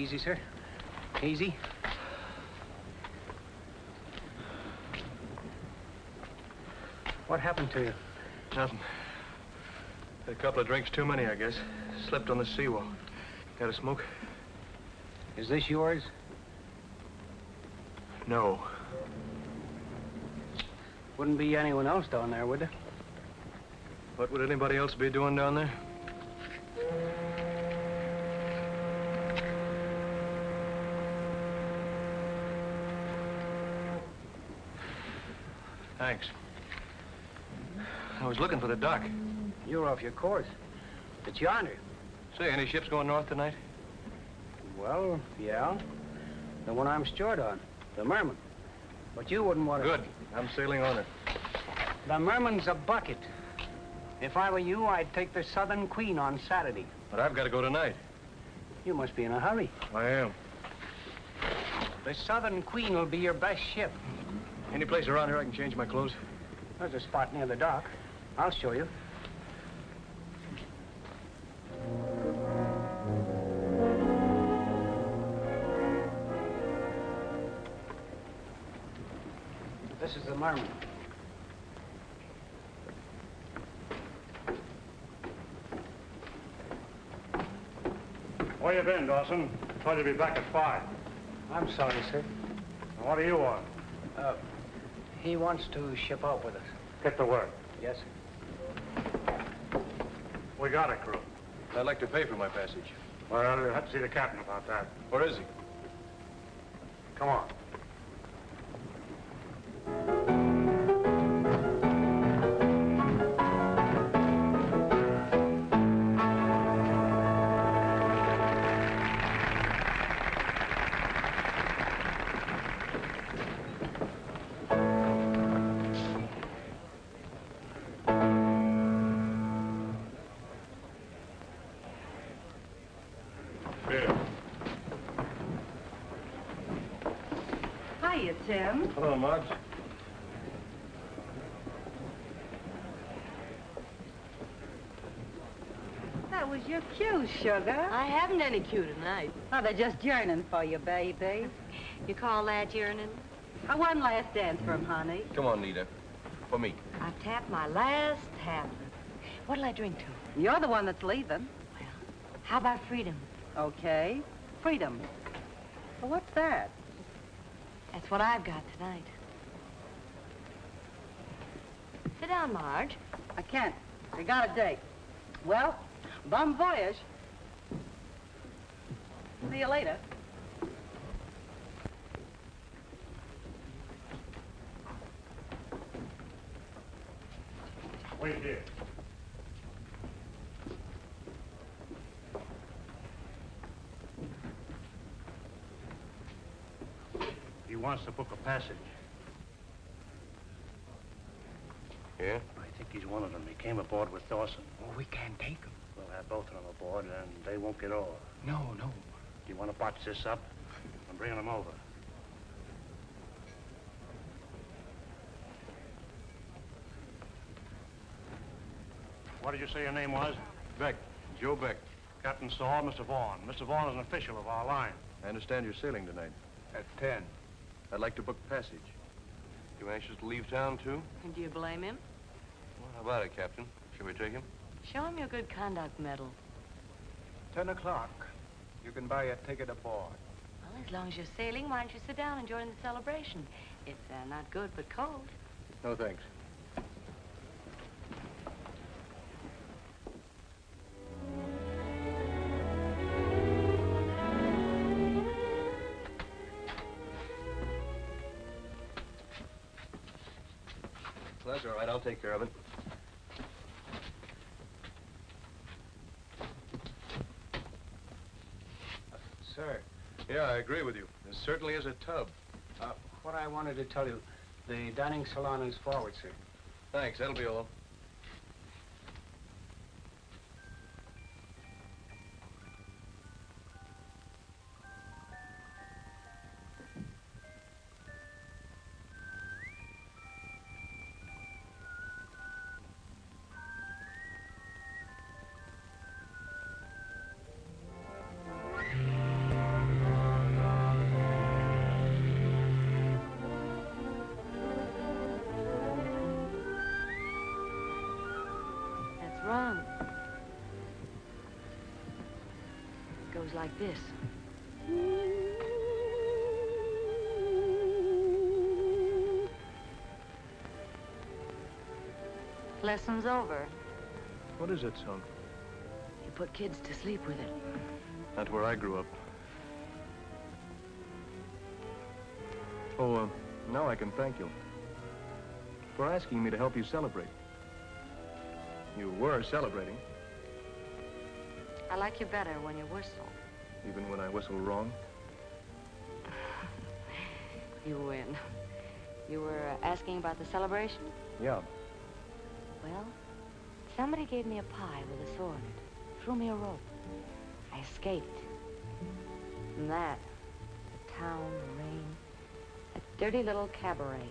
Easy, sir. Easy. What happened to you? Nothing. Had a couple of drinks too many, I guess. Slipped on the seawall. Got a smoke? Is this yours? No. Wouldn't be anyone else down there, would there? What would anybody else be doing down there? Thanks. I was looking for the dock. You're off your course. It's yonder. Say, any ships going north tonight? Well, yeah. The one I'm steward on, the Merman. But you wouldn't want to... Good. I'm sailing on her. The Merman's a bucket. If I were you, I'd take the Southern Queen on Saturday. But I've got to go tonight. You must be in a hurry. I am. The Southern Queen will be your best ship. Any place around here I can change my clothes? There's a spot near the dock. I'll show you. This is the Merman. Where you been, Dawson? I told you to be back at 5. I'm sorry, sir. What do you want? He wants to ship out with us. Get to work. Yes, sir. We got a crew. I'd like to pay for my passage. Well, you'll have to see the captain about that. Where is he? Come on. Tim. Hello, Marge. That was your cue, sugar. I haven't any cue tonight. Oh, they're just yearning for you, baby. You call that yearning? One last dance for 'em, honey. Come on, Nita. For me. I've tapped my last tap. What'll I drink to? You're the one that's leaving. Well, how about freedom? Okay. Freedom. Well, what's that? That's what I've got tonight. Sit down, Marge. I can't. I got a date. Well, bon voyage. See you later. Wait here. He wants to book a passage. Yeah? I think he's one of them. He came aboard with Dawson. Oh, we can't take him. We'll have both of them aboard, and they won't get over. No. Do you want to botch this up? I'm bringing them over. What did you say your name was? Beck. Joe Beck. Captain Saul, Mr. Vaughn. Mr. Vaughn is an official of our line. I understand you're sailing tonight. At 10. I'd like to book passage. You anxious to leave town, too? And do you blame him? Well, how about it, Captain? Shall we take him? Show him your good conduct medal. 10 o'clock. You can buy a ticket aboard. Well, as long as you're sailing, why don't you sit down and join the celebration? It's not good, but cold. No, thanks. Well, that's all right. I'll take care of it. Sir. Yeah, I agree with you. This certainly is a tub. What I wanted to tell you, the dining salon is forward, sir. Thanks. That'll be all. like this. Lesson's over. What is that song? You put kids to sleep with it. Not where I grew up. Oh, now I can thank you for asking me to help you celebrate. You were celebrating. I like you better when you whistle. Even when I whistle wrong? You win. You were asking about the celebration? Yeah. Well, somebody gave me a pie with a sword in it. Threw me a rope. I escaped. From that, the town, the rain, that dirty little cabaret.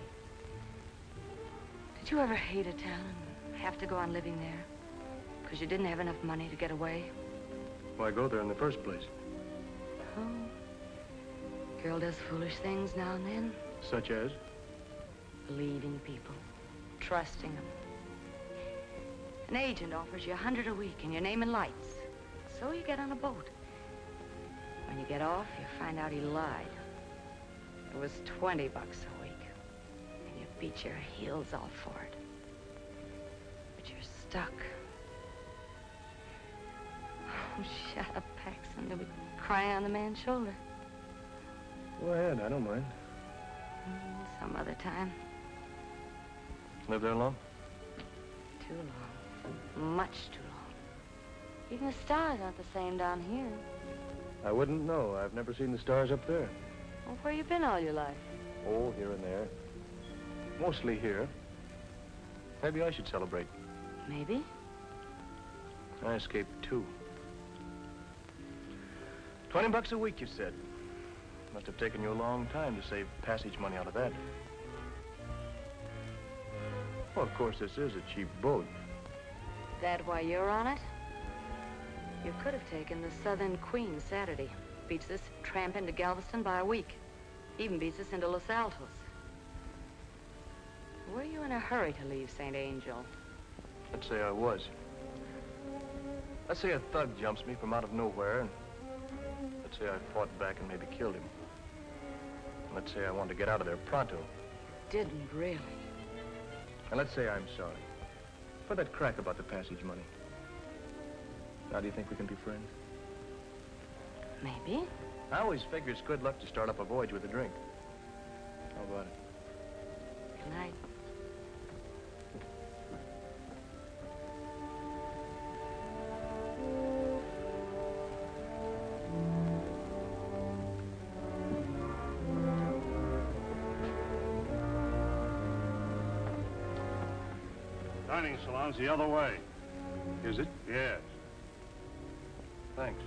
Did you ever hate a town and have to go on living there? Because you didn't have enough money to get away? Why go there in the first place? Oh. Girl does foolish things now and then. Such as? Believing people. Trusting them. An agent offers you $100 a week and your name in lights. So you get on a boat. When you get off, you find out he lied. It was $20 a week. And you beat your heels off for it. But you're stuck. Oh, shut up, Paxton. You'll be crying on the man's shoulder. Go ahead, I don't mind. Some other time. Live there long? Too long. Much too long. Even the stars aren't the same down here. I wouldn't know. I've never seen the stars up there. Well, where you been all your life? Oh, here and there. Mostly here. Maybe I should celebrate. Maybe. I escaped too. $20 a week, you said. Must have taken you a long time to save passage money out of that. Well, of course, this is a cheap boat. That why you're on it? You could have taken the Southern Queen Saturday. Beats this tramp into Galveston by a week. Even beats us into Los Altos. Were you in a hurry to leave St. Angel? Let's say I was. Let's say a thug jumps me from out of nowhere, and let's say I fought back and maybe killed him. And let's say I want to get out of there pronto. Didn't really. And let's say I'm sorry for that crack about the passage money. Now, do you think we can be friends? Maybe. I always figure it's good luck to start up a voyage with a drink. How about it? Good night. Dining salon's the other way. Is it? Yes. Thanks.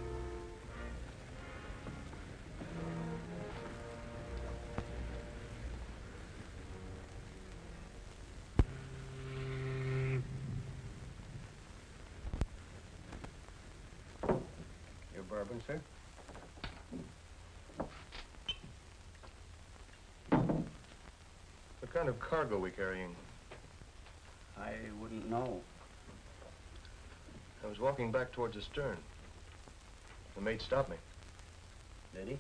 Your bourbon, sir? What kind of cargo are we carrying? I wouldn't know. I was walking back towards the stern. The mate stopped me. Did he?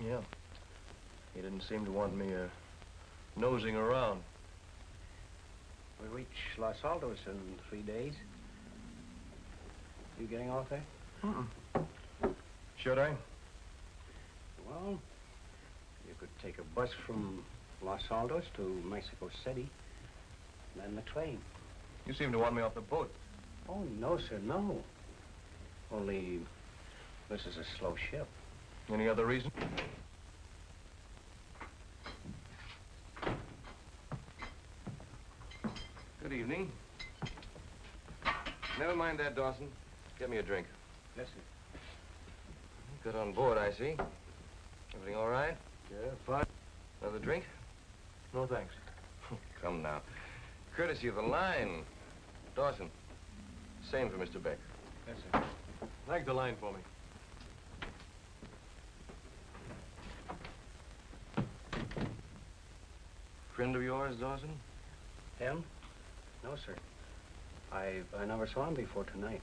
Yeah. He didn't seem to want me, nosing around. We reach Los Altos in 3 days. You getting off there? Should I? Well, you could take a bus from Los Altos to Mexico City, then the train. You seem to want me off the boat. Oh, no, sir, no. Only, this is a slow ship. Any other reason? Good evening. Never mind that, Dawson. Get me a drink. Yes, sir. Good on board, I see. Everything all right? Yeah, fine. Another drink? No, thanks. Come now. Courtesy of the line. Dawson. Same for Mr. Beck. Yes, sir. Thank the line for me. Friend of yours, Dawson? Him? No, sir. I never saw him before tonight.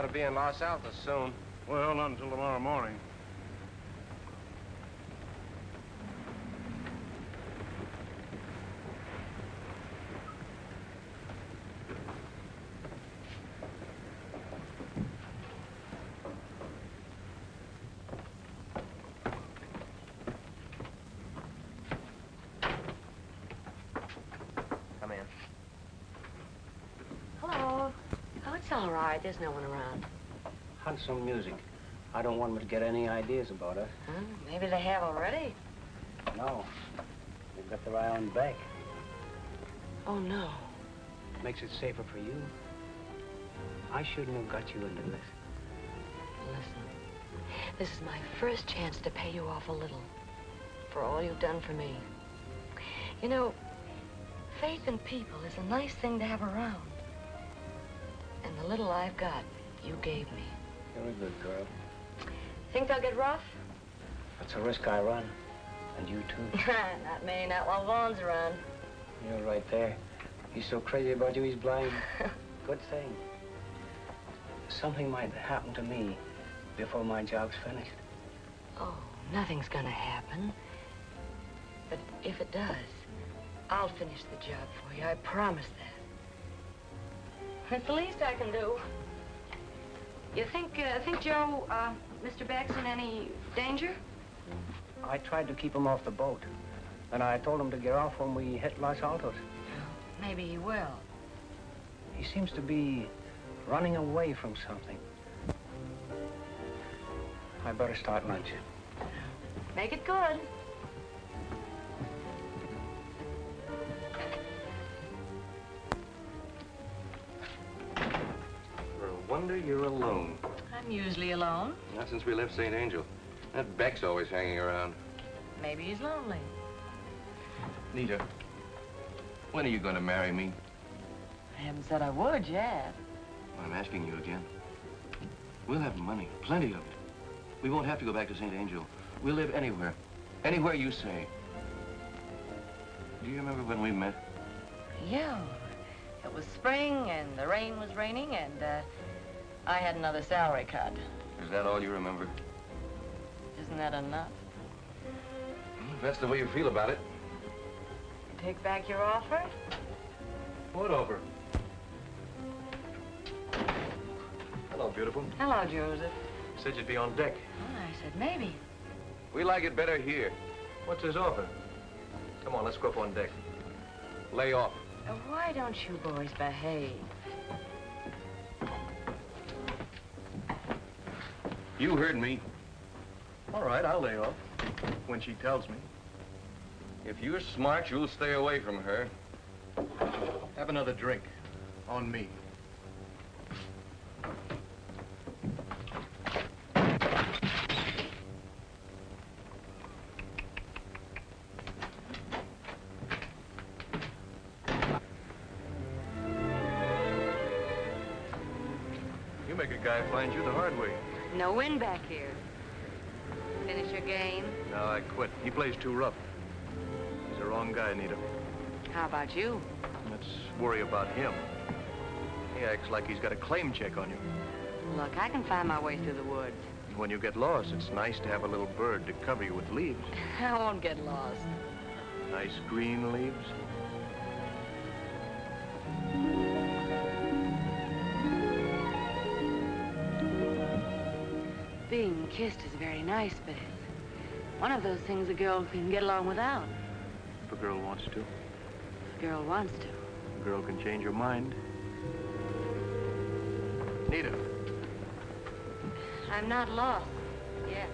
ought to be in Los Altos soon. Well, not until tomorrow morning. Come in. Hello. Oh, it's all right. There's no one around. Hunt some music. I don't want them to get any ideas about us. Huh? Maybe they have already. No. They've got their eye on Beck. Oh, no. Makes it safer for you. I shouldn't have got you into this. Listen, this is my first chance to pay you off a little for all you've done for me. You know, faith in people is a nice thing to have around. And the little I've got, you gave me. You're a good girl. Think they'll get rough? That's a risk I run. And you too. Not me, not while Vaughn's around. You're right there. He's so crazy about you, he's blind. Good thing. Something might happen to me before my job's finished. Oh, nothing's gonna happen. But if it does, I'll finish the job for you. I promise that. It's the least I can do. You think Joe, Mr. Beck's in any danger? I tried to keep him off the boat. And I told him to get off when we hit Los Altos. Maybe he will. He seems to be running away from something. I better start lunch. Make it good. For a wonder you're alone. I'm usually alone. Not since we left St. Angel. That Beck's always hanging around. Maybe he's lonely. Nita, when are you going to marry me? I haven't said I would yet. I'm asking you again. We'll have money, plenty of it. We won't have to go back to St. Angel. We'll live anywhere. Anywhere you say. Do you remember when we met? Yeah. It was spring, and the rain was raining, and I had another salary cut. Is that all you remember? Isn't that enough? If that's the way you feel about it. Take back your offer? What offer? Hello, beautiful. Hello, Joseph. Said you'd be on deck. Oh, I said maybe. We like it better here. What's his offer? Come on, let's go up on deck. Lay off. Why don't you boys behave? You heard me. All right, I'll lay off. When she tells me. If you're smart, you'll stay away from her. Have another drink. On me. You make a guy find you the hard way. No wind back here. Finish your game? No, I quit. He plays too rough. He's the wrong guy, Anita. How about you? Let's worry about him. He acts like he's got a claim check on you. Look, I can find my way through the woods. When you get lost, it's nice to have a little bird to cover you with leaves. I won't get lost. Nice green leaves. Being kissed is very nice, but it's one of those things a girl can get along without. If a girl wants to. A girl wants to. A girl can change her mind. Nita. I'm not lost yet.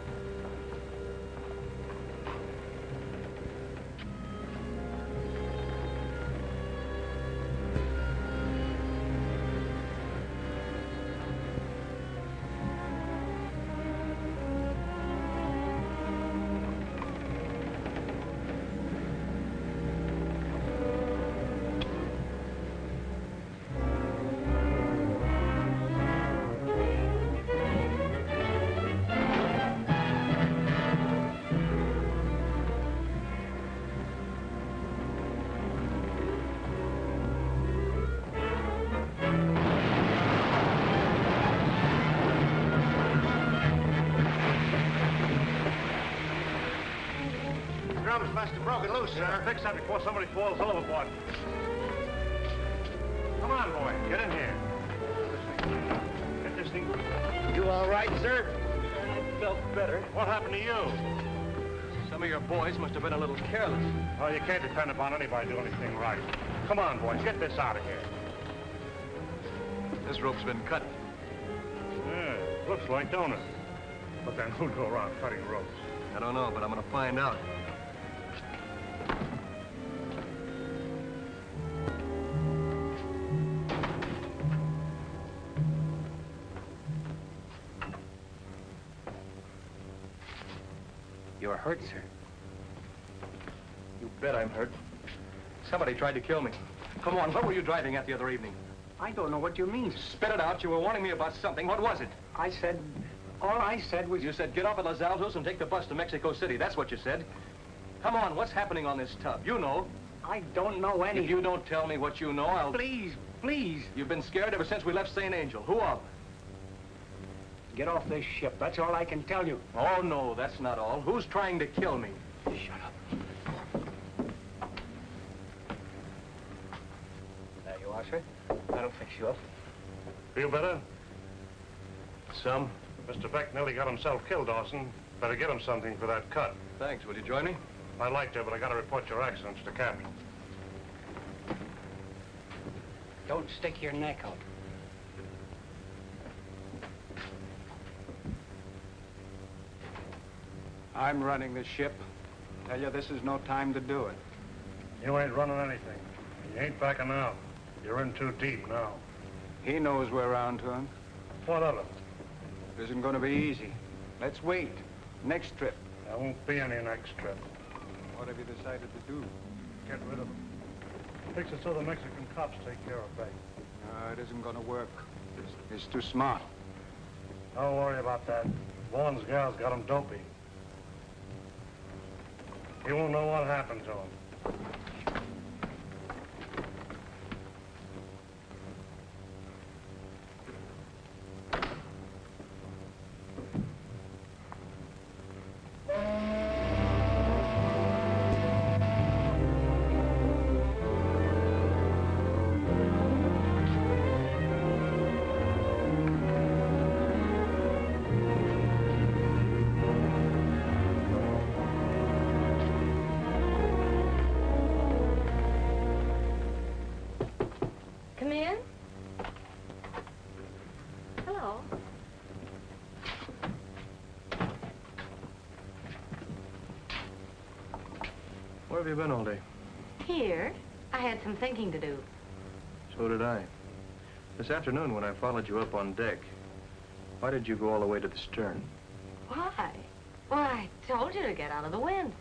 must have broken loose, sir. Fix that before somebody falls overboard. Come on, boy. Get in here. Get this thing. You all right, sir? I felt better. What happened to you? Some of your boys must have been a little careless. Oh, you can't depend upon anybody doing anything right. Come on, boys. Get this out of here. This rope's been cut. Yeah, looks like, don't it? But then who'd go around cutting ropes? I don't know, but I'm gonna find out. You're hurt, sir. You bet I'm hurt. Somebody tried to kill me. Come on, what were you driving at the other evening? I don't know what you mean. Spit it out. You were warning me about something. What was it? All I said was... You said get off at Los Altos and take the bus to Mexico City. That's what you said. Come on, what's happening on this tub? You know. I don't know anything. If you don't tell me what you know, I'll... Please, please. You've been scared ever since we left St. Angel. Who of? Get off this ship. That's all I can tell you. Oh, no, that's not all. Who's trying to kill me? Shut up. There you are, sir. That'll fix you up. Feel better? Some. Mr. Beck nearly got himself killed, Dawson. Better get him something for that cut. Thanks. Will you join me? I'd like to, but I gotta report your accident to the captain. Don't stick your neck out. I'm running the ship. Tell you, this is no time to do it. You ain't running anything. You ain't backing out. You're in too deep now. He knows we're on to him. What of it? It isn't going to be easy. Let's wait. Next trip. There won't be any next trip. What have you decided to do? Get rid of him. Fix it so the Mexican cops take care of Beck. No, it isn't going to work. He's too smart. Don't worry about that. Vaughn's gal's got him dopey. He won't know what happened to him. Come in. Hello. Where have you been all day? Here. I had some thinking to do. So did I. This afternoon when I followed you up on deck, why did you go all the way to the stern? Why? Well, I told you to get out of the wind.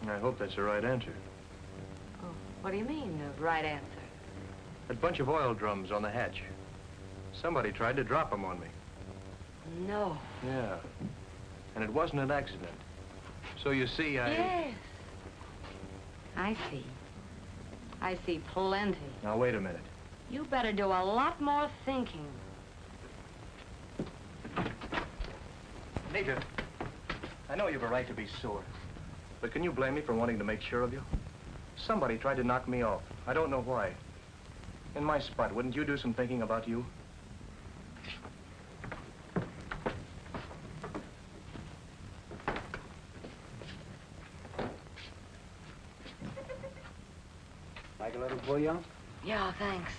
I hope that's the right answer. Oh, what do you mean, the right answer? That bunch of oil drums on the hatch. Somebody tried to drop them on me. No. Yeah. And it wasn't an accident. So you see, Yes. I see. I see plenty. Now, wait a minute. You better do a lot more thinking. Nita, I know you've a right to be sore, but can you blame me for wanting to make sure of you? Somebody tried to knock me off. I don't know why. In my spot, wouldn't you do some thinking about you? Like a little bouillon? Yeah, thanks.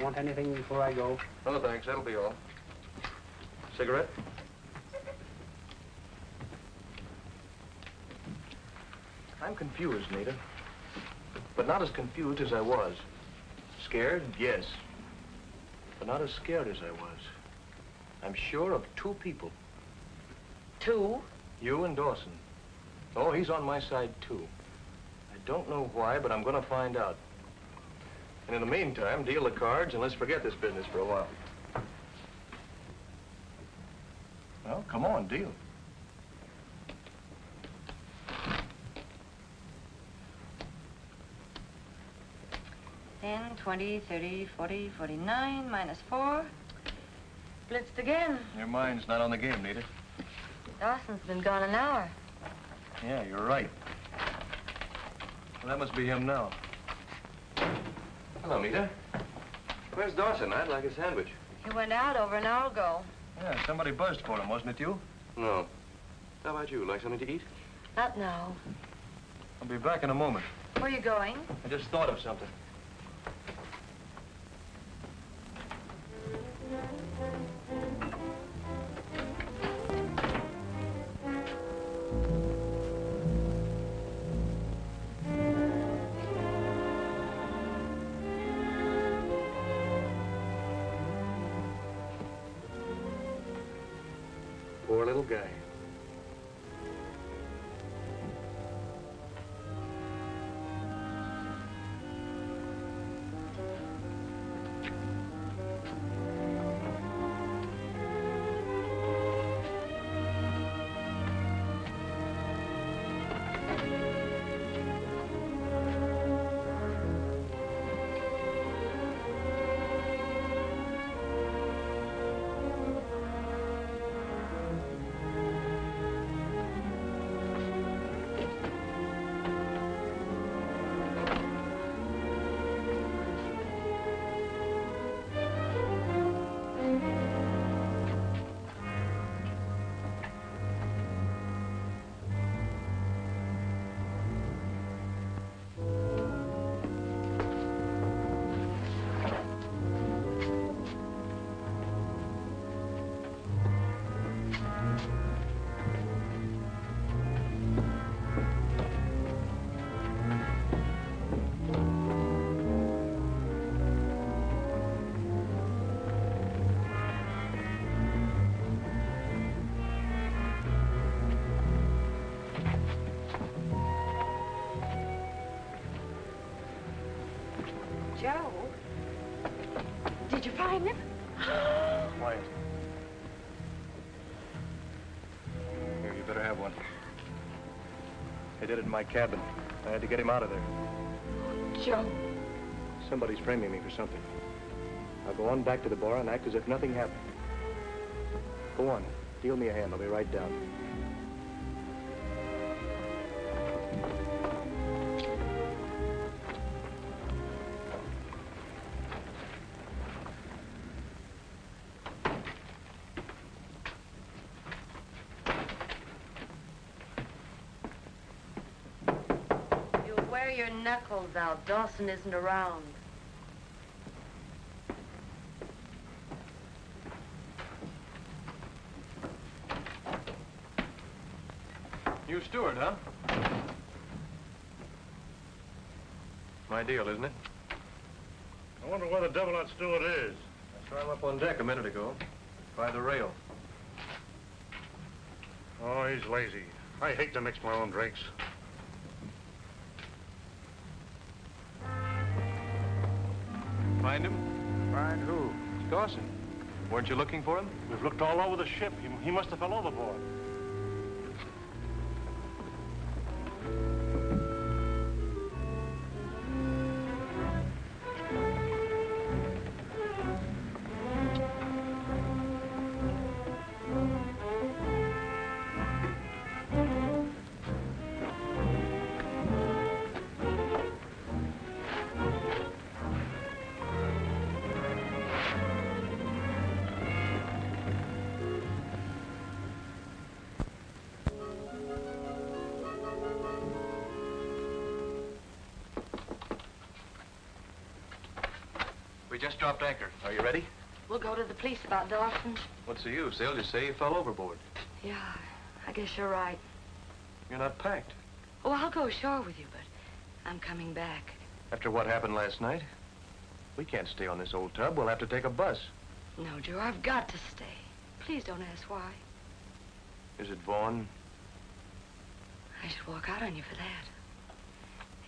Want anything before I go? No, thanks. That'll be all. Cigarette? I'm confused, Nita. But not as confused as I was. Scared? Yes. But not as scared as I was. I'm sure of two people. Two? You and Dawson. Oh, he's on my side, too. I don't know why, but I'm going to find out. And in the meantime, deal the cards and let's forget this business for a while. Well, come on, deal. 10, 20, 30, 40, 49, minus 4. Blitzed again. Your mind's not on the game, Nita. Dawson's been gone an hour. Yeah, you're right. Well, that must be him now. Hello, Mita. Where's Dawson? I'd like a sandwich. He went out over an hour ago. Yeah, somebody buzzed for him, wasn't it you? No. How about you? Like something to eat? Not now. I'll be back in a moment. Where are you going? I just thought of something. Poor little guy. Joe? Did you find him? Quiet. Here, you better have one. They did it in my cabin. I had to get him out of there. Joe. Somebody's framing me for something. I'll go on back to the bar and act as if nothing happened. Go on. Deal me a hand. I'll be right down. Wear your knuckles out. Dawson isn't around. You steward, huh? My deal, isn't it? I wonder where the devil that steward is. I saw him up on deck a minute ago, by the rail. Oh, he's lazy. I hate to mix my own drinks. Find him? Find who? Dawson. Weren't you looking for him? We've looked all over the ship. He must have fell overboard. We just dropped anchor. Are you ready? We'll go to the police about Dawson. What's the use? They'll just say you fell overboard. Yeah, I guess you're right. You're not packed. Oh, I'll go ashore with you, but I'm coming back. After what happened last night, we can't stay on this old tub. We'll have to take a bus. No, Joe, I've got to stay. Please don't ask why. Is it Vaughn? I should walk out on you for that.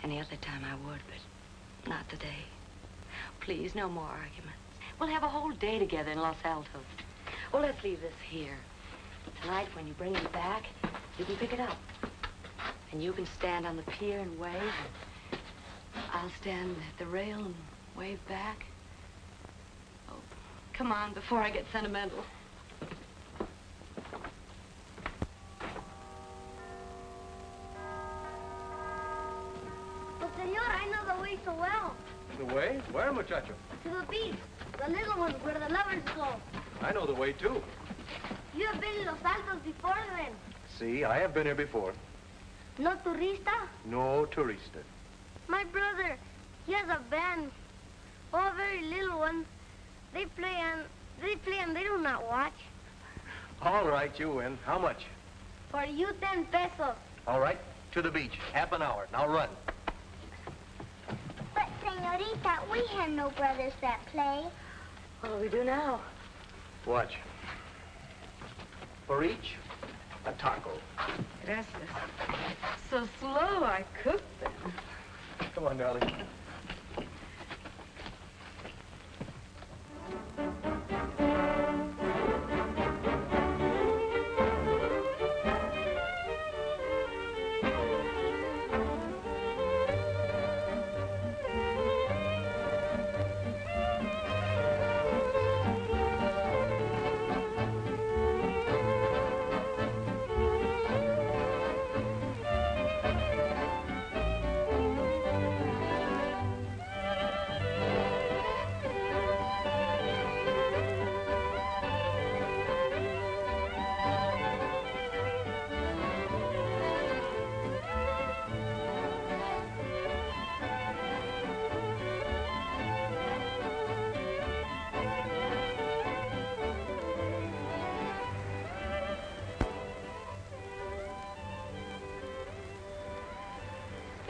Any other time I would, but not today. Please, no more arguments. We'll have a whole day together in Los Altos. Well, let's leave this here. Tonight, when you bring it back, you can pick it up. And you can stand on the pier and wave. And I'll stand at the rail and wave back. Oh, come on, before I get sentimental. The way? Where, muchacho? To the beach. The little one where the lovers go. I know the way, too. You have been in Los Altos before then. See, I have been here before. No turista? No tourista. My brother, he has a band. All very little ones. They play and they do not watch. All right, you win. How much? For you, 10 pesos. All right, to the beach. Half an hour. Now run. But, señorita, we have no brothers that play. What do we do now? Watch. For each, a taco. Gracias. So slow, I cooked them. Come on, darling.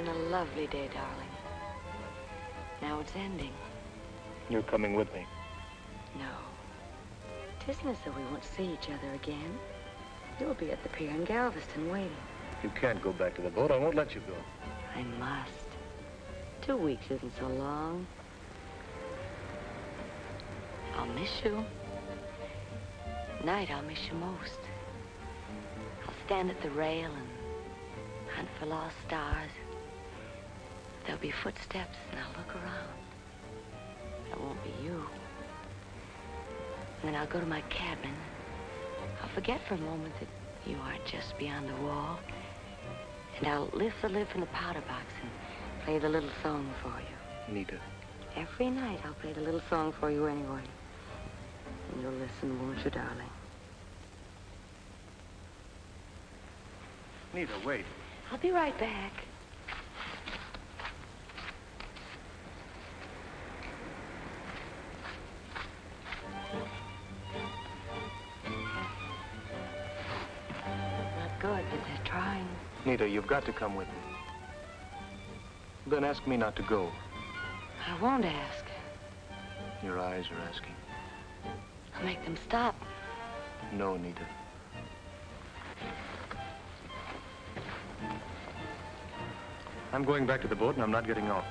It's been a lovely day, darling. Now it's ending. You're coming with me. No. It isn't as though we won't see each other again. You'll be at the pier in Galveston waiting. You can't go back to the boat. I won't let you go. I must. 2 weeks isn't so long. I'll miss you. Night, I'll miss you most. I'll stand at the rail and hunt for lost stars. There'll be footsteps, and I'll look around. It won't be you. And then I'll go to my cabin. I'll forget for a moment that you are just beyond the wall. And I'll lift the lid from the powder box and play the little song for you. Nita. Every night I'll play the little song for you anyway. And you'll listen, won't you, darling? Nita, wait. I'll be right back. Not good, but they're trying. Nita, you've got to come with me. Then ask me not to go. I won't ask. Your eyes are asking. I'll make them stop. No, Nita. I'm going back to the boat and I'm not getting off.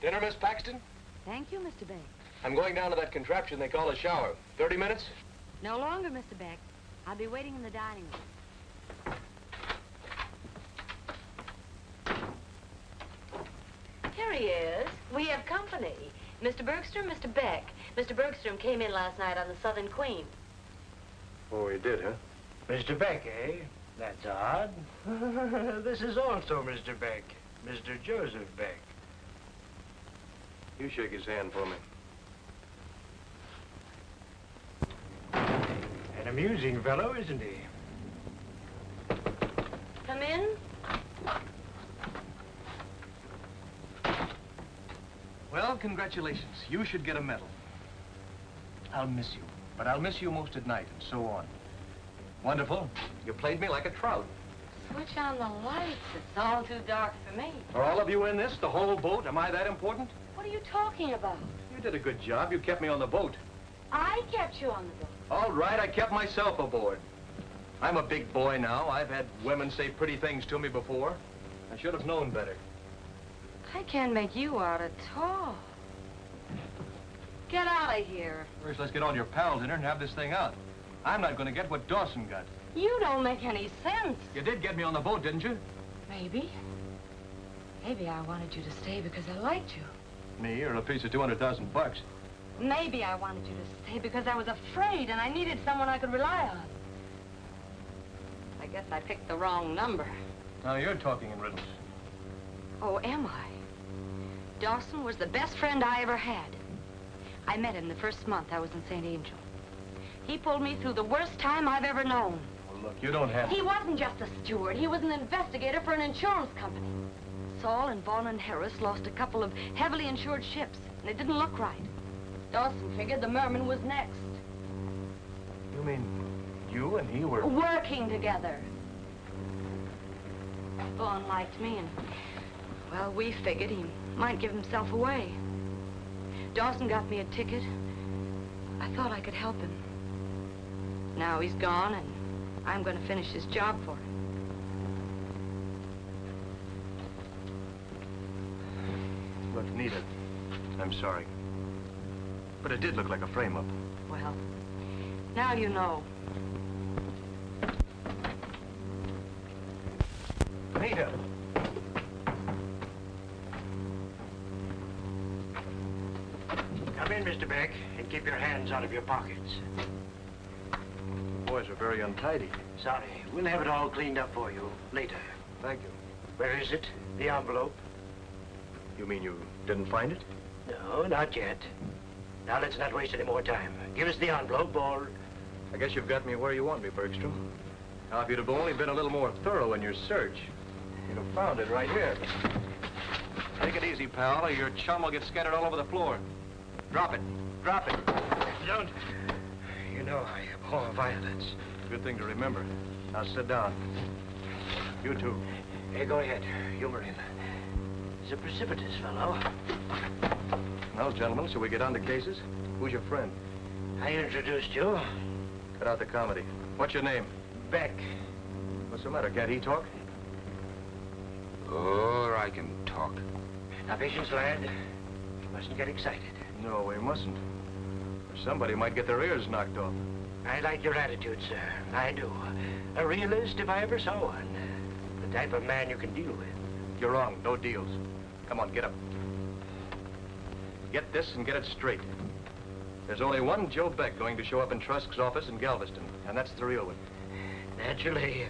Dinner, Miss Paxton? Thank you, Mr. Beck. I'm going down to that contraption they call a shower. 30 minutes? No longer, Mr. Beck. I'll be waiting in the dining room. Here he is. We have company. Mr. Bergstrom, Mr. Beck. Mr. Bergstrom came in last night on the Southern Queen. Oh, he did, huh? Mr. Beck, eh? That's odd. This is also Mr. Beck. Mr. Joseph Beck. You shake his hand for me. An amusing fellow, isn't he? Come in. Well, congratulations. You should get a medal. I'll miss you, but I'll miss you most at night, and so on. Wonderful. You played me like a trout. Switch on the lights. It's all too dark for me. Are all of you in this, the whole boat? Am I that important? What are you talking about? You did a good job. You kept me on the boat. I kept you on the boat. All right, I kept myself aboard. I'm a big boy now. I've had women say pretty things to me before. I should have known better. I can't make you out at all. Get out of here. First, let's get all your pals in here and have this thing out. I'm not going to get what Dawson got. You don't make any sense. You did get me on the boat, didn't you? Maybe. Maybe I wanted you to stay because I liked you. Me or a piece of $200,000. Maybe I wanted you to stay because I was afraid and I needed someone I could rely on. I guess I picked the wrong number. Now you're talking in riddles. Oh, am I? Dawson was the best friend I ever had. I met him the first month I was in St. Angel. He pulled me through the worst time I've ever known. Well, look, you don't have to... He wasn't just a steward. He was an investigator for an insurance company. Saul and Vaughn and Harris lost a couple of heavily insured ships, and it didn't look right. Dawson figured the Merman was next. You mean you and he were... Working together. Vaughn liked me, and, well, we figured he might give himself away. Dawson got me a ticket. I thought I could help him. Now he's gone, and I'm going to finish his job for him. Look, Nita, I'm sorry. But it did look like a frame-up. Well, now you know. Nita! Come in, Mr. Beck, and keep your hands out of your pockets. The boys are very untidy. Sorry. We'll have it all cleaned up for you later. Thank you. Where is it? The envelope? You mean you didn't find it? No, not yet. Now, let's not waste any more time. Give us the envelope, or... I guess you've got me where you want me, Bergstrom. Now, if you'd have only been a little more thorough in your search, you'd have found it right here. Take it easy, pal, or your chum will get scattered all over the floor. Drop it. Drop it. Don't. You know I abhor violence. Good thing to remember. Now, sit down. You too. Hey, go ahead. Humor him. He's a precipitous fellow. Well, gentlemen, shall we get on to cases? Who's your friend? I introduced you. Cut out the comedy. What's your name? Beck. What's the matter? Can't he talk? Or I can talk. Now, patience, lad. You mustn't get excited. No, we mustn't. Or somebody might get their ears knocked off. I like your attitude, sir. I do. A realist, if I ever saw one. The type of man you can deal with. You're wrong. No deals. Come on, get up. Get this and get it straight. There's only one Joe Beck going to show up in Trusk's office in Galveston, and that's the real one. Naturally,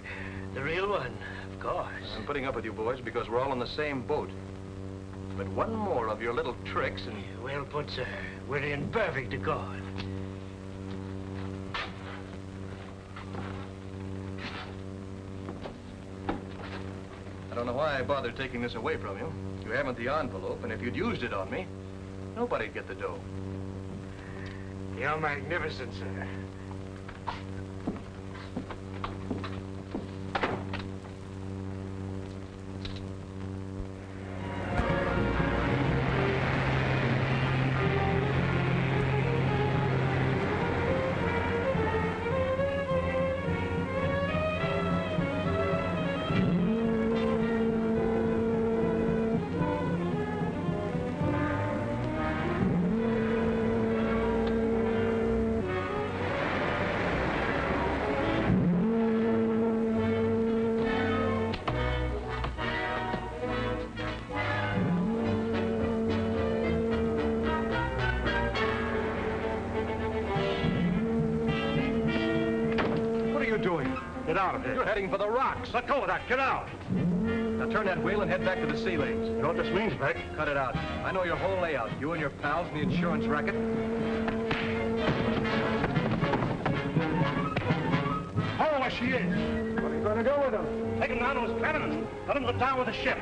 the real one, of course. I'm putting up with you boys because we're all in the same boat. But one more of your little tricks and... Well put, sir. We're in perfect accord. I don't know why I bothered taking this away from you. You haven't the envelope, and if you'd used it on me, nobody'd get the dough. You're magnificent, sir. Get out of here. You're heading for the rocks. Let go of that. Get out. Now turn that wheel and head back to the sea lanes. You know what this means, Beck? Cut it out. I know your whole layout. You and your pals in the insurance racket. Oh, where she is. What are you going to do with him? Take him down to his cabin and let him go down with the ship.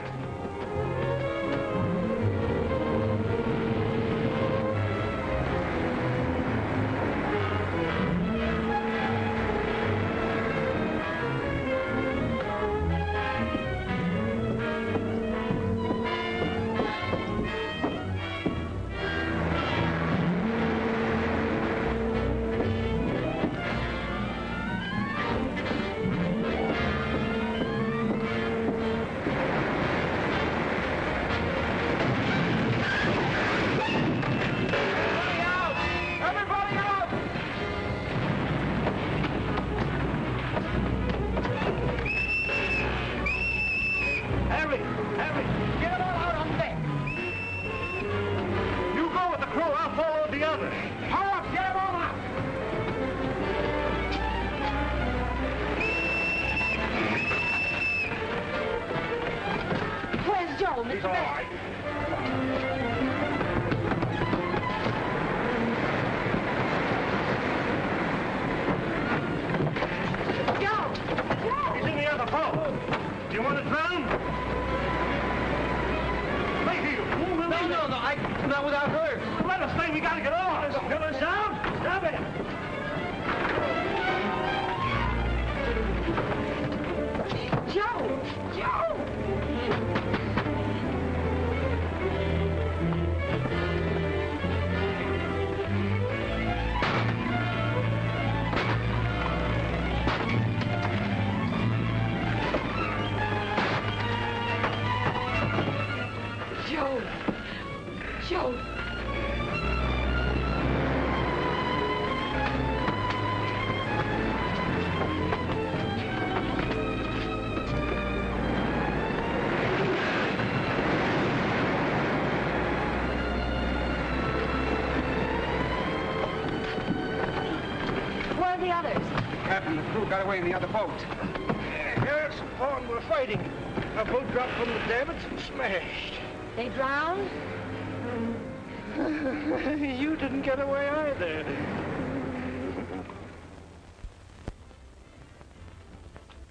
It's all right. Joe! He's in the other boat. Do you want to drown? No, not without her. Let us stay. We gotta get off. Fill us out. Stop it. Joe! Joe! Joe! Joe! Where are the others? Captain, the crew got away in the other boat. Yes, Vaughn, we're fighting. Our boat dropped from the davits and smashed. They drowned? You didn't get away either.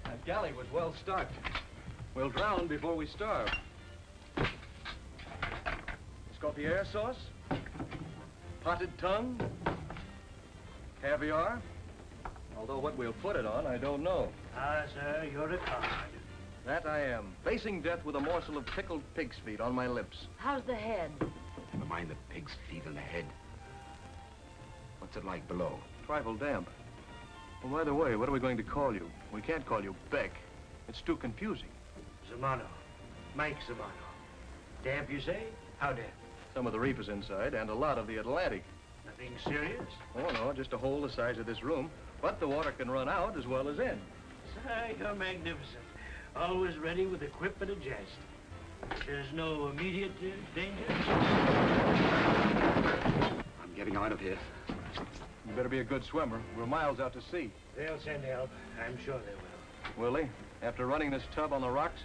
That galley was well stocked. We'll drown before we starve. Escoffier sauce? Potted tongue? Caviar? Although what we'll put it on, I don't know. Ah, sir, you're a card. That I am. Facing death with a morsel of pickled pig's feet on my lips. How's the head? Never mind the pig's feet and the head. What's it like below? Trifle damp. Well, by the way, what are we going to call you? We can't call you Beck. It's too confusing. Zamano. Mike Zamano. Damp, you say? How damp? Some of the reef is inside, and a lot of the Atlantic. Nothing serious? Oh, no, just a hole the size of this room. But the water can run out as well as in. Sir, you're magnificent. Always ready with a quip and a jest. There's no immediate danger? I'm getting out of here. You better be a good swimmer. We're miles out to sea. They'll send help. I'm sure they will. Will they? After running this tub on the rocks?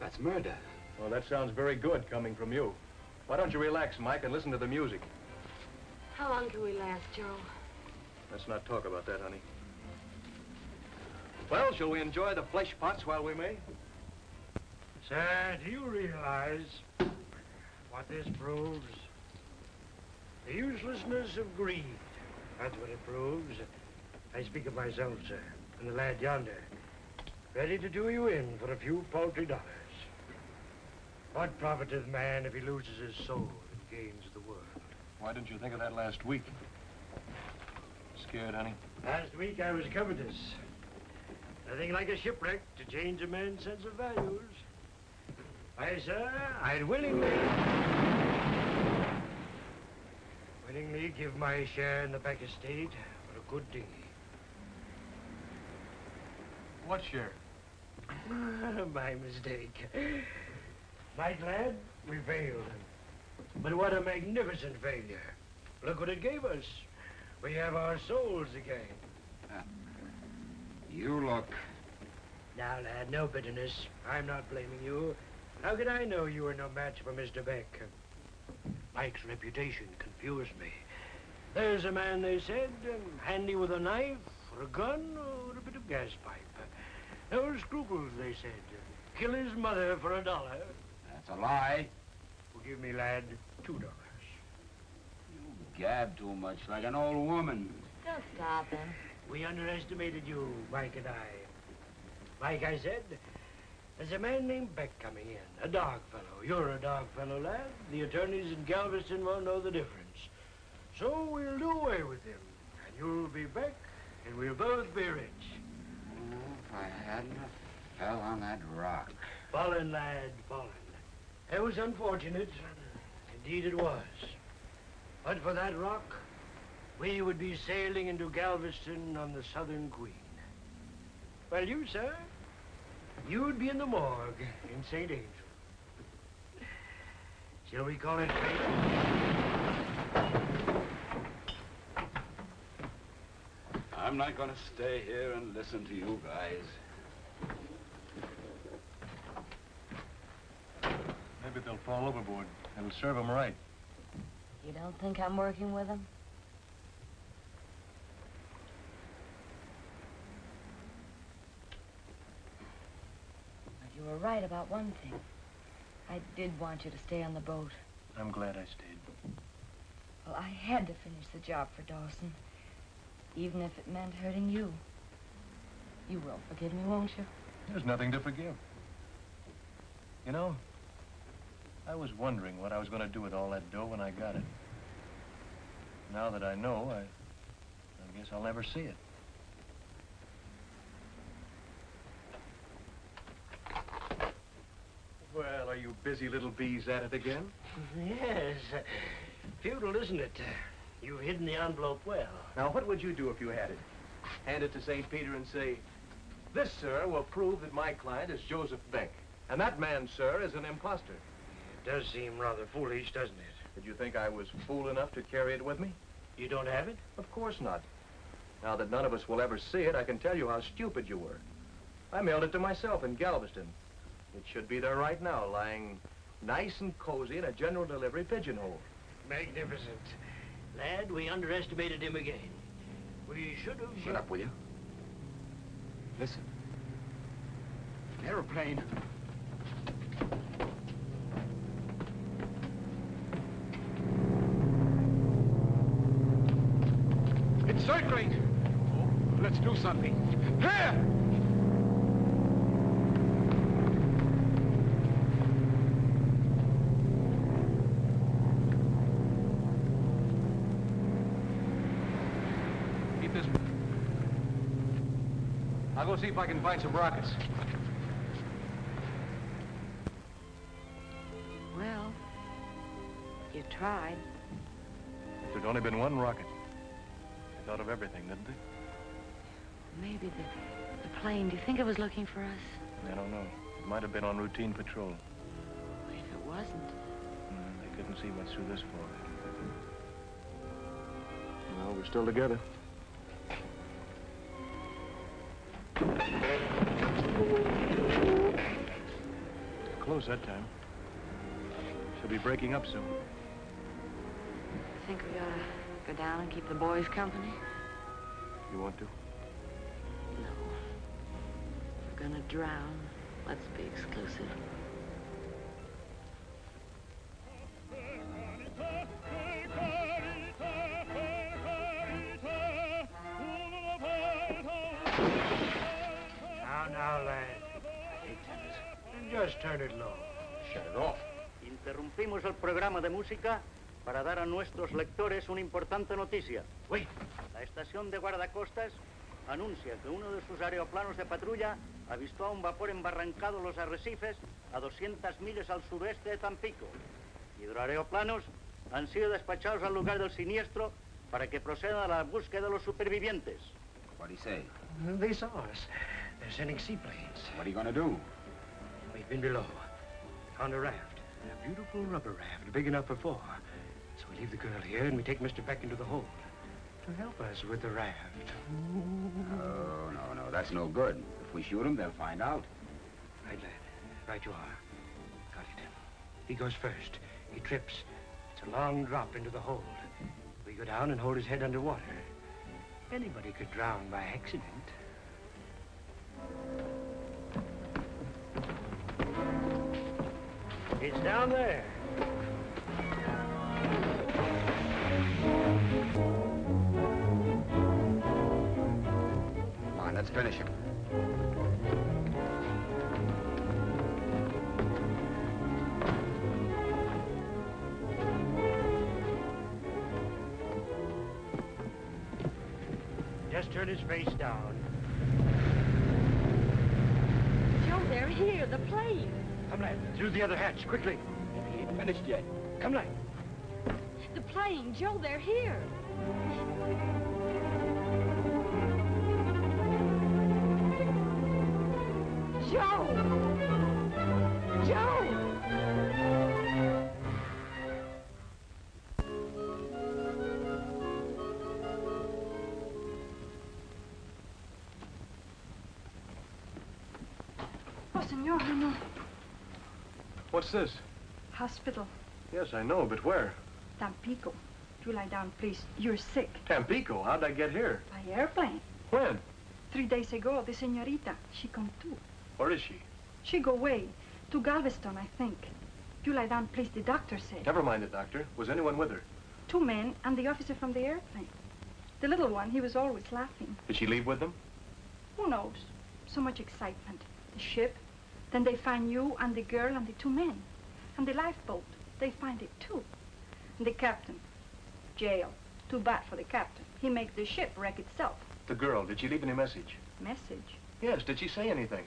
That's murder. Well, that sounds very good coming from you. Why don't you relax, Mike, and listen to the music? How long can we last, Joe? Let's not talk about that, honey. Well, shall we enjoy the flesh pots while we may? Sir, do you realize what this proves? The uselessness of greed. That's what it proves. I speak of myself, sir, and the lad yonder, ready to do you in for a few paltry dollars. What profiteth man if he loses his soul and gains the world? Why didn't you think of that last week? Scared, honey? Last week I was covetous. Nothing like a shipwreck to change a man's sense of values. Why, sir, I'd willingly give my share in the Beck estate for a good dinghy. What share? My mistake. My lad, we failed. But what a magnificent failure. Look what it gave us. We have our souls again. You look. Now, lad, no bitterness. I'm not blaming you. How could I know you were no match for Mr. Beck? Mike's reputation confused me. There's a man, they said, handy with a knife, or a gun, or a bit of gas pipe. No scruples, they said. Kill his mother for $1. That's a lie. Well, give me, lad, $2. You gab too much like an old woman. Don't stop him. We underestimated you, Mike and I. Like I said, there's a man named Beck coming in, a dog fellow. You're a dog fellow, lad. The attorneys in Galveston won't know the difference. So we'll do away with him, and you'll be Beck, and we'll both be rich. Oh, if I hadn't have fell on that rock. Fallen, lad, fallen. It was unfortunate. Indeed it was. But for that rock, we would be sailing into Galveston on the Southern Queen. Well, you, sir, you'd be in the morgue in St. Angel. Shall we call it fate? I'm not going to stay here and listen to you guys. Maybe they'll fall overboard. It'll serve them right. You don't think I'm working with them? But you were right about one thing. I did want you to stay on the boat. I'm glad I stayed. Well, I had to finish the job for Dawson, even if it meant hurting you. You will forgive me, won't you? There's nothing to forgive. You know, I was wondering what I was going to do with all that dough when I got it. Now that I know, I guess I'll never see it. Well, are you busy little bees at it again? Yes. Futile, isn't it? You've hidden the envelope well. Now, what would you do if you had it? Hand it to St. Peter and say, "This, sir, will prove that my client is Joseph Beck. And that man, sir, is an imposter." It does seem rather foolish, doesn't it? Did you think I was fool enough to carry it with me? You don't have it? Of course not. Now that none of us will ever see it, I can tell you how stupid you were. I mailed it to myself in Galveston. It should be there right now, lying nice and cozy in a general delivery pigeonhole. Magnificent. Lad, we underestimated him again. We should have... Shut up, will you? Listen. An aeroplane. It's circling. Oh, let's do something. Here! Keep this. I'll go see if I can find some rockets. Well, you tried. If there'd only been one rocket. They thought of everything, didn't they? Maybe the plane, do you think it was looking for us? I don't know. It might have been on routine patrol. If it wasn't. They couldn't see what's through this fog. Well, we're still together. Close that time. She'll be breaking up soon. Think we ought to go down and keep the boys company? You want to? No. If we're gonna drown, let's be exclusive. Now, lad. Hey, tennis. Just turn it low. Shut it off. Interrumpimos el programa de música para dar a nuestros lectores una importante noticia. Wait. La estación de guardacostas anuncia que uno de sus aeroplanos de patrulla avistó a un vapor embarrancado en los arrecifes a 200 millas al sureste de Tampico. Hidroaeroplanos han sido despachados al lugar del siniestro para que procedan a la búsqueda de los supervivientes. What do you say? They saw us. They're sending seaplanes. What are you gonna do? We've been below, on a raft, a beautiful rubber raft, big enough for four. So we leave the girl here and we take Mr. Beck into the hold to help us with the raft. Oh, no, that's no good. If we shoot him, they'll find out. Right, lad. Right you are. Got it. He goes first. He trips. It's a long drop into the hold. We go down and hold his head underwater. Anybody could drown by accident. It's down there. Come on, let's finish him. Just turn his face down. Joe, they're here, the plane. Come, lad, through the other hatch, quickly. He ain't finished yet. Come, lad. The plane, Joe, they're here. Joe! Joe! What's this? Hospital. Yes, I know, but where? Tampico. You lie down, please. You're sick. Tampico? How'd I get here? By airplane. When? 3 days ago, the señorita, she come too. Where is she? She go away. To Galveston, I think. You lie down, please, the doctor said. Never mind the doctor. Was anyone with her? 2 men and the officer from the airplane. The little one, he was always laughing. Did she leave with them? Who knows? So much excitement. The ship, then they find you and the girl and the 2 men. And the lifeboat, they find it too. And the captain, jail. Too bad for the captain. He makes the ship wreck itself. The girl, did she leave any message? Message? Yes, did she say anything?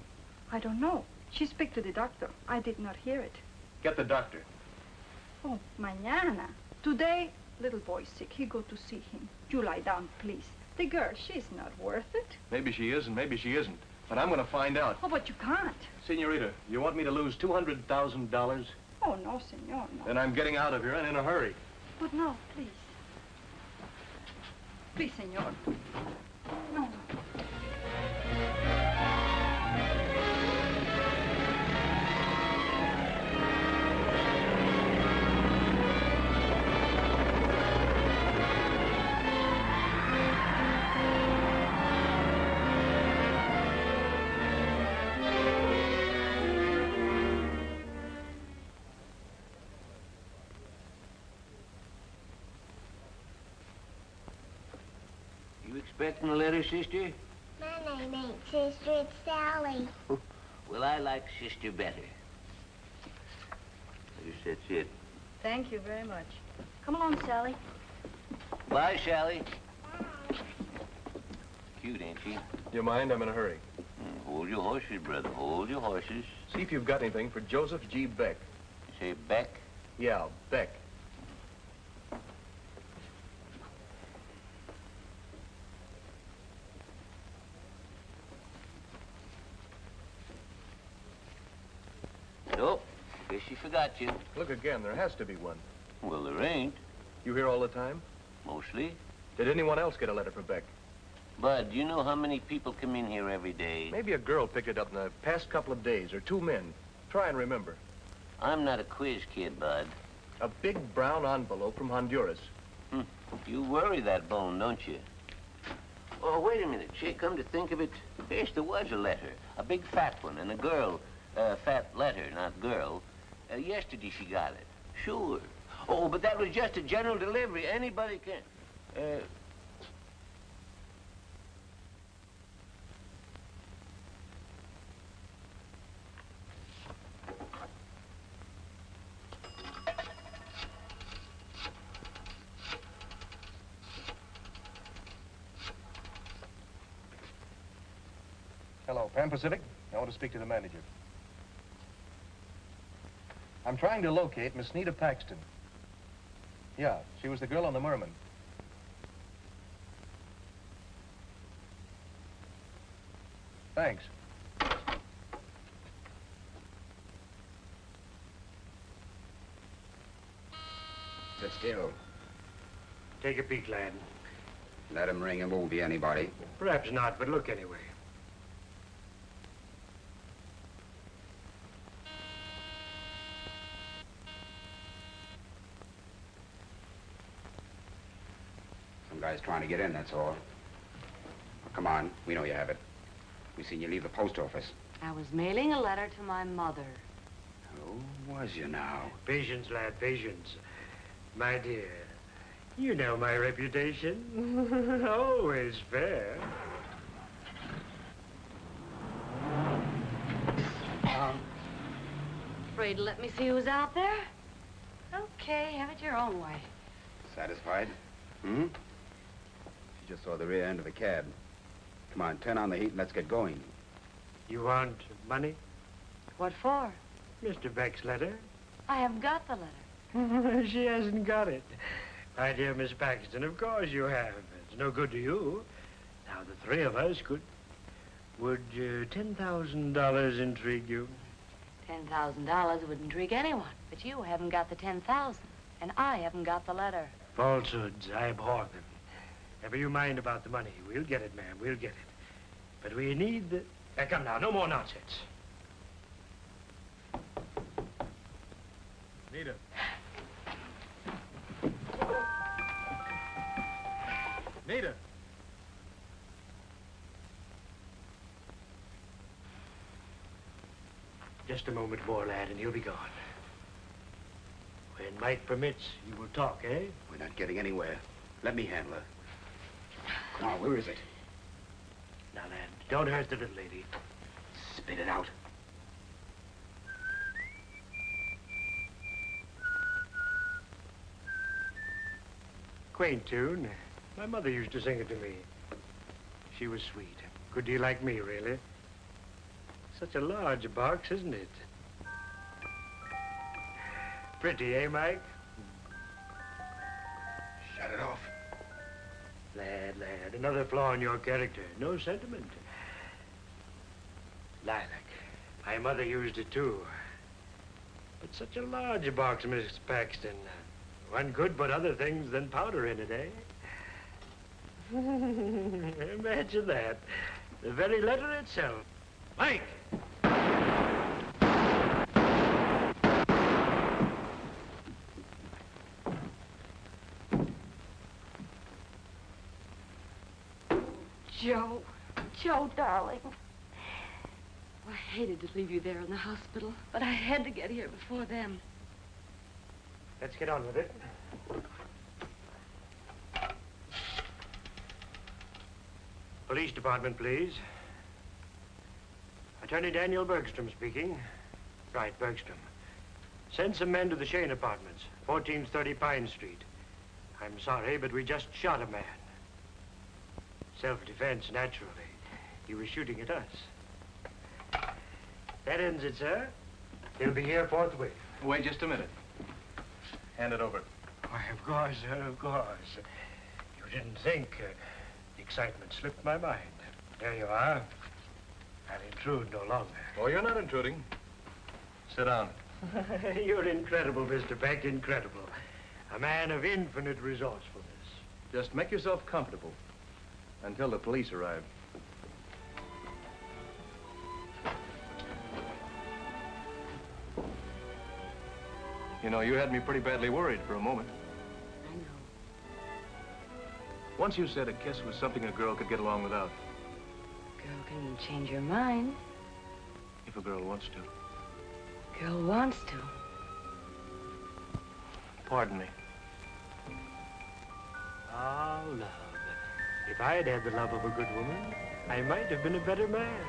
I don't know. She speak to the doctor. I did not hear it. Get the doctor. Oh, mañana. Today, little boy sick. He go to see him. You lie down, please. The girl, she's not worth it. Maybe she is and maybe she isn't. But I'm going to find out. Oh, but you can't. Senorita, you want me to lose $200,000? Oh, no, senor, no. Then I'm getting out of here and in a hurry. But no, please. Please, senor. No. Expecting a letter, sister? My name ain't Sister, it's Sally. Well, I like sister better. I guess that's it. Thank you very much. Come along, Sally. Bye, Sally. Cute, ain't she? You mind? I'm in a hurry. Hold your horses, brother. Hold your horses. See if you've got anything for Joseph G. Beck. You say Beck? Yeah, Beck. Nope. Guess she forgot you. Look again. There has to be one. Well, there ain't. You here all the time? Mostly. Did anyone else get a letter for Beck? Bud, do you know how many people come in here every day? Maybe a girl picked it up in the past couple of days, or 2 men. Try and remember. I'm not a quiz kid, Bud. A big brown envelope from Honduras. You worry that bone, don't you? Oh, wait a minute, Chick. Come to think of it, yes, there was a letter. A big fat one, and a girl. Fat letter, not girl. Yesterday she got it. Sure. Oh, but that was just a general delivery. Anybody can. Hello, Pan Pacific. I want to speak to the manager. I'm trying to locate Miss Nita Paxton. Yeah, she was the girl on the Merman. Thanks. Sit still. Take a peek, lad. Let him ring. It won't be anybody. Perhaps not, but look anyway. Some guy's trying to get in, that's all. Come on, we know you have it. We seen you leave the post office. I was mailing a letter to my mother. Oh, was you now? Patience, lad, patience. My dear, you know my reputation. Always fair. Afraid to let me see who's out there? Okay, have it your own way. Satisfied? Hmm? She just saw the rear end of a cab. Come on, turn on the heat and let's get going. You want money? What for? Mr. Beck's letter. I haven't got the letter. She hasn't got it. My dear Miss Paxton, of course you have. It's no good to you. Now, the 3 of us could... Would $10,000 intrigue you? $10,000 would intrigue anyone, but you haven't got the 10,000, and I haven't got the letter. Falsehoods, I abhor them. Never you mind about the money. We'll get it, ma'am, we'll get it. But we need the... come now, no more nonsense. Nita. Nita. Just a moment more, lad, and he'll be gone. When might permits, you will talk, eh? We're not getting anywhere. Let me handle her. Come on, where is it? Now, lad, don't hurt the little lady. Spit it out. Quaint tune. My mother used to sing it to me. She was sweet. Good deal like me, really. Such a large box, isn't it? Pretty, eh, Mike? Shut it off. Lad, another flaw in your character. No sentiment. Lilac. My mother used it, too. But such a large box, Miss Paxton. One could put other things than powder in it, eh? Imagine that. The very letter itself. Mike! Joe, darling. I hated to leave you there in the hospital, but I had to get here before them. Let's get on with it. Police department, please. Attorney Daniel Bergstrom speaking. Right, Bergstrom. Send some men to the Shane Apartments, 1430 Pine Street. I'm sorry, but we just shot a man. Self-defense, naturally. He was shooting at us. That ends it, sir. He'll be here forthwith. Wait just a minute. Hand it over. Why, of course, sir, of course. You didn't think. The excitement slipped my mind. There you are. I'll intrude no longer. Oh, you're not intruding. Sit down. You're incredible, Mr. Beck, incredible. A man of infinite resourcefulness. Just make yourself comfortable until the police arrive. You know, you had me pretty badly worried for a moment. I know. Once you said a kiss was something a girl could get along without. Girl can change your mind. If a girl wants to. Girl wants to. Pardon me. Oh, love. If I had had the love of a good woman, I might have been a better man.